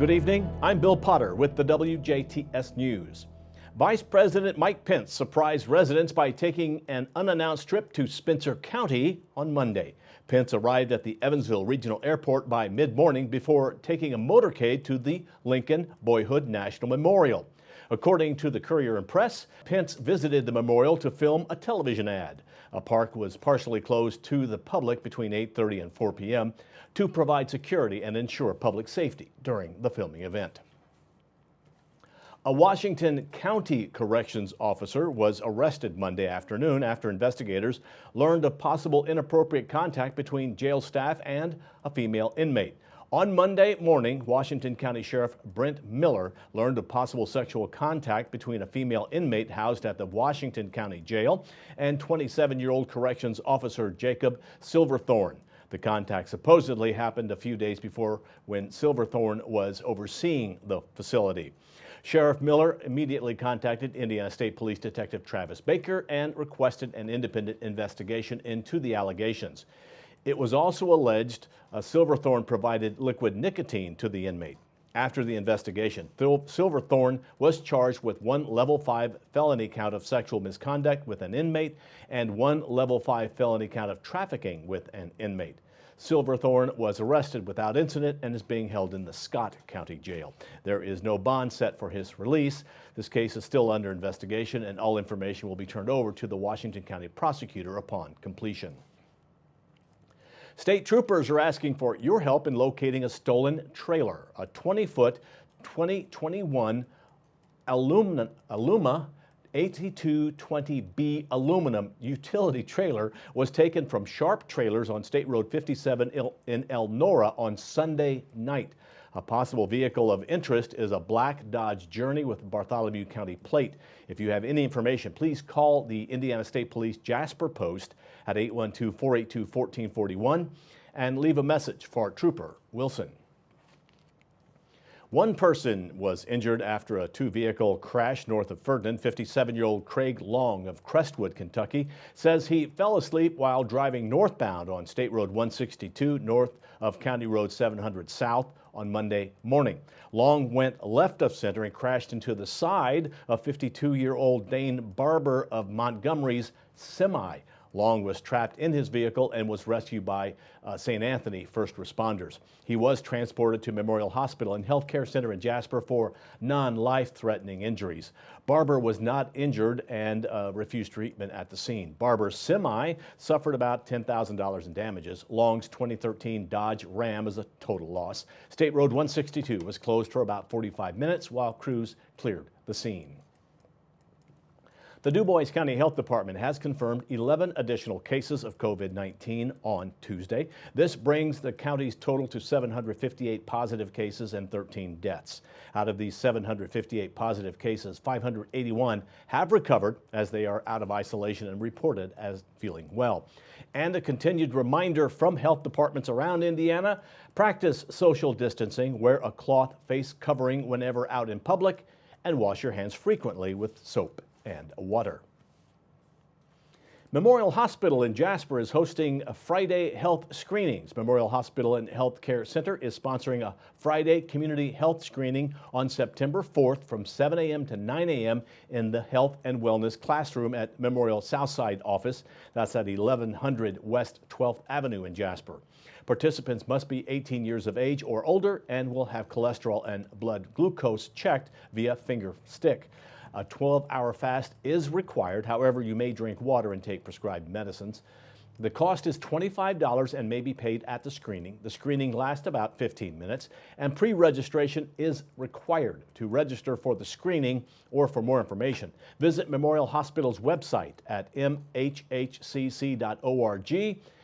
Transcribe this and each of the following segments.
Good evening, I'm Bill Potter with the WJTS News. Vice President Mike Pence surprised residents by taking an unannounced trip to Spencer County on Monday. Pence arrived at the Evansville Regional Airport by mid-morning before taking a motorcade to the Lincoln Boyhood National Memorial. According to the Courier and Press, Pence visited the memorial to film a television ad. A park was partially closed to the public between 8:30 and 4 p.m. to provide security and ensure public safety during the filming event. A Washington County corrections officer was arrested Monday afternoon after investigators learned of possible inappropriate contact between jail staff and a female inmate. On Monday morning, Washington County Sheriff Brent Miller learned of possible sexual contact between a female inmate housed at the Washington County Jail and 27-year-old corrections officer Jacob Silverthorne. The contact supposedly happened a few days before when Silverthorne was overseeing the facility. Sheriff Miller immediately contacted Indiana State Police Detective Travis Baker and requested an independent investigation into the allegations. It was also alleged Silverthorne provided liquid nicotine to the inmate. After the investigation, Silverthorne was charged with one level 5 felony count of sexual misconduct with an inmate and one level 5 felony count of trafficking with an inmate. Silverthorne was arrested without incident and is being held in the Scott County Jail. There is no bond set for his release. This case is still under investigation and all information will be turned over to the Washington County prosecutor upon completion. State troopers are asking for your help in locating a stolen trailer. A 20-foot 2021 Aluma 8220B aluminum utility trailer was taken from Sharp Trailers on State Road 57 in Elnora on Sunday night. A possible vehicle of interest is a black Dodge Journey with Bartholomew County plate. If you have any information, please call the Indiana State Police Jasper Post at 812-482-1441 and leave a message for Trooper Wilson. One person was injured after a two-vehicle crash north of Ferdinand. 57-year-old Craig Long of Crestwood, Kentucky, says he fell asleep while driving northbound on State Road 162 north of County Road 700 South on Monday morning. Long went left of center and crashed into the side of 52-year-old Dane Barber of Montgomery's semi. Long was trapped in his vehicle and was rescued by St. Anthony first responders. He was transported to Memorial Hospital and Health Care Center in Jasper for non-life-threatening injuries. Barber was not injured and refused treatment at the scene. Barber's semi suffered about $10,000 in damages. Long's 2013 Dodge Ram is a total loss. State Road 162 was closed for about 45 minutes while crews cleared the scene. The DuBois County Health Department has confirmed 11 additional cases of COVID-19 on Tuesday. This brings the county's total to 758 positive cases and 13 deaths. Out of these 758 positive cases, 581 have recovered as they are out of isolation and reported as feeling well. And a continued reminder from health departments around Indiana: practice social distancing, wear a cloth face covering whenever out in public, and wash your hands frequently with soap and water. Memorial Hospital in Jasper is hosting a Friday health screenings. Memorial Hospital and Health Care Center is sponsoring a Friday community health screening on September 4th from 7 a.m. to 9 a.m. in the Health and Wellness Classroom at Memorial Southside office. That's at 1100 West 12th Avenue in Jasper. Participants must be 18 years of age or older and will have cholesterol and blood glucose checked via finger stick. A 12-hour fast is required. However, you may drink water and take prescribed medicines. The cost is $25 and may be paid at the screening. The screening lasts about 15 minutes, and pre-registration is required. To register for the screening or for more information, visit Memorial Hospital's website at mhhcc.org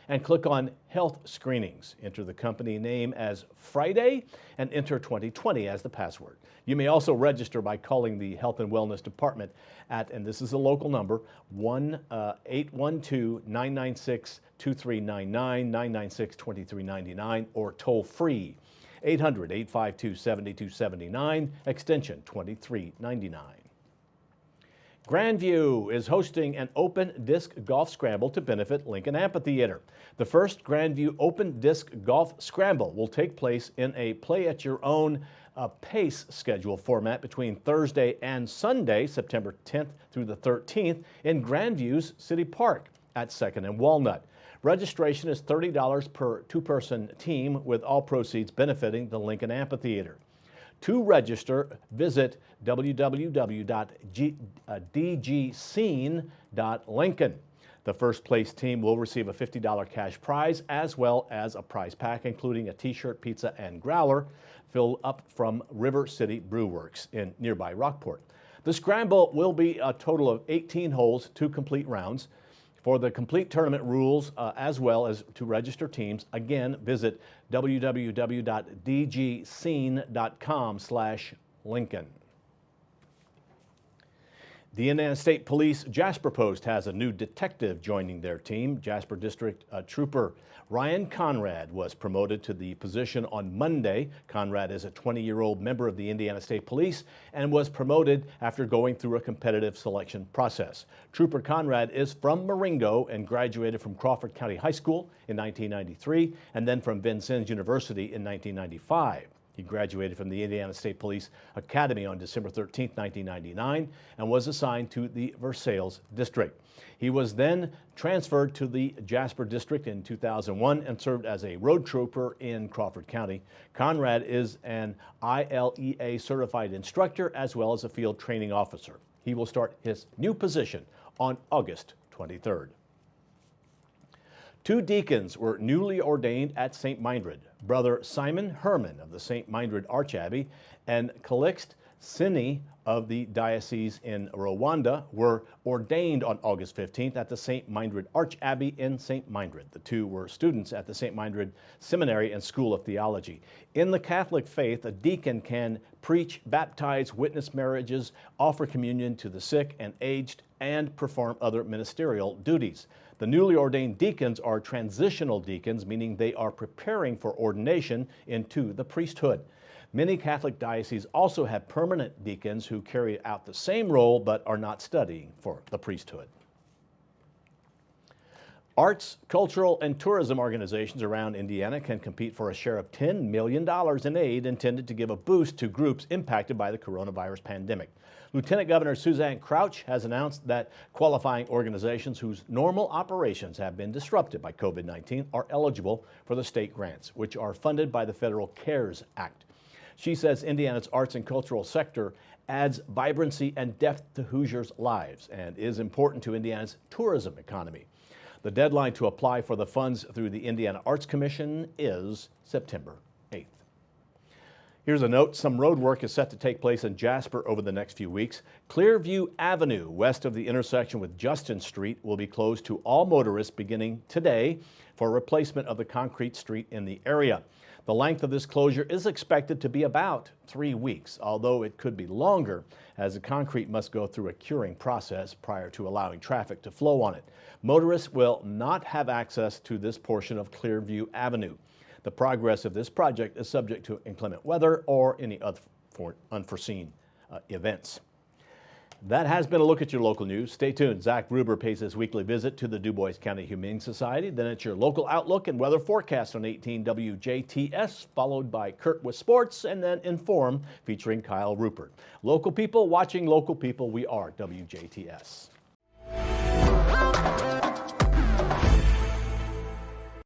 and click on Health Screenings. Enter the company name as Friday and enter 2020 as the password. You may also register by calling the Health and Wellness Department at, and this is a local number, 1-812-996-2399, 996-2399, or toll free 800-852-7279, extension 2399. Grandview is hosting an open disc golf scramble to benefit Lincoln Amphitheater. The first Grandview Open Disc Golf Scramble will take place in a play-at-your-own a pace schedule format between Thursday and Sunday, September 10th through the 13th, in Grandview's City Park at 2nd and Walnut. Registration is $30 per two-person team, with all proceeds benefiting the Lincoln Amphitheater. To register, visit www.dgscene.lincoln. The first place team will receive a $50 cash prize as well as a prize pack, including a t-shirt, pizza, and growler filled up from River City Brew Works in nearby Rockport. The scramble will be a total of 18 holes, 2 complete rounds. For the complete tournament rules, as well as to register teams, again, visit www.dgscene.com/Lincoln. The Indiana State Police Jasper Post has a new detective joining their team. Jasper District Trooper Ryan Conrad was promoted to the position on Monday. Conrad is a 20-year-old member of the Indiana State Police and was promoted after going through a competitive selection process. Trooper Conrad is from Marengo and graduated from Crawford County High School in 1993 and then from Vincennes University in 1995. He graduated from the Indiana State Police Academy on December 13, 1999, and was assigned to the Versailles District. He was then transferred to the Jasper District in 2001 and served as a road trooper in Crawford County. Conrad is an ILEA certified instructor as well as a field training officer. He will start his new position on August 23rd. 2 deacons were newly ordained at St. Mildred. Brother Simon Herman of the St. Mildred Archabbey and Calixt Sini of the Diocese in Rwanda were ordained on August 15th at the St. Mildred Archabbey in St. Mildred. The 2 were students at the St. Mildred Seminary and School of Theology. In the Catholic faith, a deacon can preach, baptize, witness marriages, offer communion to the sick and aged, and perform other ministerial duties. The newly ordained deacons are transitional deacons, meaning they are preparing for ordination into the priesthood. Many Catholic dioceses also have permanent deacons who carry out the same role but are not studying for the priesthood. Arts, cultural, and tourism organizations around Indiana can compete for a share of $10 million in aid intended to give a boost to groups impacted by the coronavirus pandemic. Lieutenant Governor Suzanne Crouch has announced that qualifying organizations whose normal operations have been disrupted by COVID-19 are eligible for the state grants, which are funded by the Federal CARES Act. She says Indiana's arts and cultural sector adds vibrancy and depth to Hoosiers' lives and is important to Indiana's tourism economy. The deadline to apply for the funds through the Indiana Arts Commission is September 8th. Here's a note. Some road work is set to take place in Jasper over the next few weeks. Clearview Avenue, west of the intersection with Justin Street, will be closed to all motorists beginning today for replacement of the concrete street in the area. The length of this closure is expected to be about 3 weeks, although it could be longer as the concrete must go through a curing process prior to allowing traffic to flow on it. Motorists will not have access to this portion of Clearview Avenue. The progress of this project is subject to inclement weather or any other unforeseen events. That has been a look at your local news. Stay tuned. Zach Gruber pays his weekly visit to the Du Bois County Humane Society. Then it's your local outlook and weather forecast on 18 WJTS, followed by Kurt with sports, and then Inform featuring Kyle Rupert. Local people watching local people. We are WJTS.